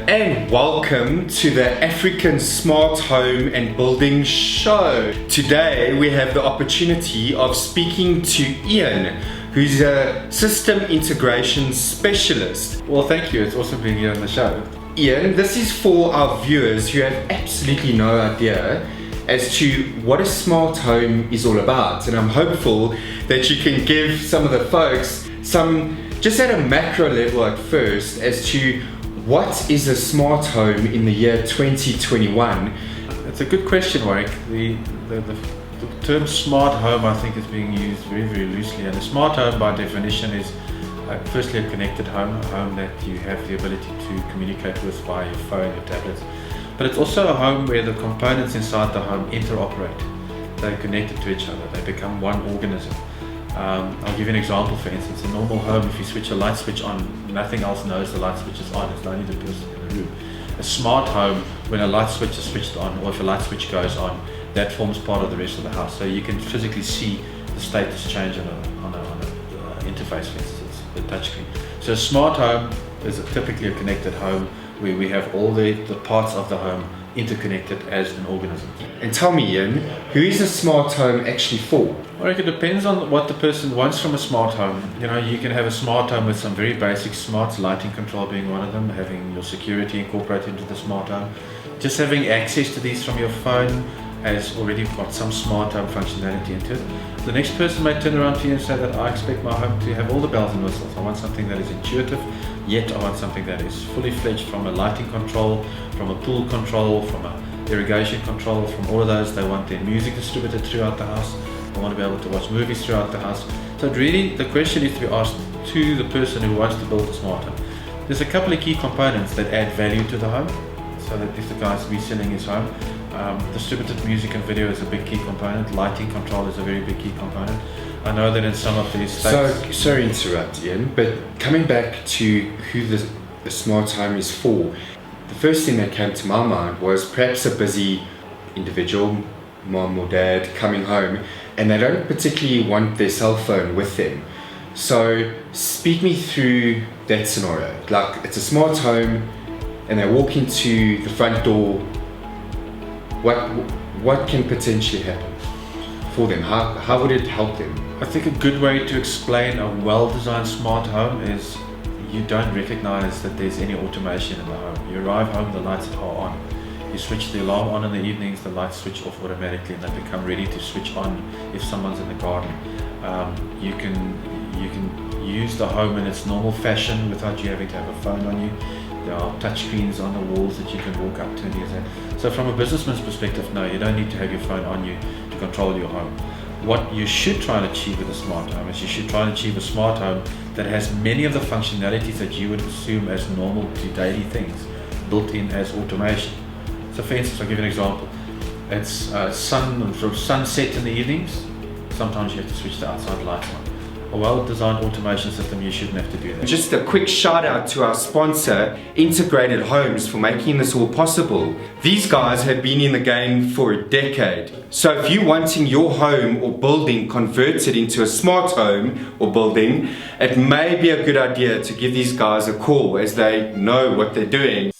and welcome to the African Smart Home and Building Show. Today we have the opportunity of speaking to Ian, who's a system integration specialist. Well, thank you. It's awesome being here on the show. Ian, this is for our viewers who have absolutely no idea as to what a smart home is all about, and I'm hopeful that you can give some of the folks some, just at a macro level at first, as to what is a smart home in the year 2021. It's a good question, Warrick. The term smart home, I think, is being used very, very loosely, and a smart home by definition is firstly a connected home, a home that you have the ability to communicate with via your phone, your tablets. But it's also a home where the components inside the home interoperate. They're connected to each other. They become one organism. I'll give you an example. For instance, a normal home, if you switch a light switch on, nothing else knows the light switch is on. It's only the person in the room. A smart home, when a light switch is switched on, or if a light switch goes on, that forms part of the rest of the house. So you can physically see the status change on a interface, for instance, the touchscreen. So a smart home is typically a connected home where we have all the parts of the home interconnected as an organism. And tell me, Ian, who is a smart home actually for? Well, it depends on what the person wants from a smart home. You know, you can have a smart home with some very basic smarts, lighting control being one of them, having your security incorporated into the smart home. Just having access to these from your phone has already got some smart home functionality into it. The next person may turn around to you and say that I expect my home to have all the bells and whistles. I want something that is intuitive, yet I want something that is fully fledged, from a lighting control, from a pool control, from a irrigation control, from all of those. They want their music distributed throughout the house. They want to be able to watch movies throughout the house. So really the question is to be asked to the person who wants to build a smart home. There's a couple of key components that add value to the home. So that if the guy's reselling his home, distributed music and video is a big key component. Lighting control is a very big key component. I know that in some of these states... So, sorry to interrupt, Ian, but coming back to who the smart home is for, the first thing that came to my mind was perhaps a busy individual, mom or dad, coming home, and they don't particularly want their cell phone with them. So speak me through that scenario. Like, it's a smart home and they walk into the front door. What can potentially happen for them? How would it help them? I think a good way to explain a well-designed smart home is you don't recognize that there's any automation in the home. You arrive home, the lights are on. You switch the alarm on in the evenings, the lights switch off automatically and they become ready to switch on if someone's in the garden. You can use the home in its normal fashion without you having to have a phone on you. There are touchscreens on the walls that you can walk up to and use that. So from a businessman's perspective, no, you don't need to have your phone on you to control your home. What you should try and achieve with a smart home is you should try and achieve a smart home that has many of the functionalities that you would assume as normal to daily things built in as automation. So for instance, I'll give you an example. It's sunset in the evenings. Sometimes you have to switch the outside lights on. A well-designed automation system, you shouldn't have to do that. Just a quick shout out to our sponsor, Integrated Homes, for making this all possible. These guys have been in the game for a decade. So if you're wanting your home or building converted into a smart home or building, it may be a good idea to give these guys a call, as they know what they're doing.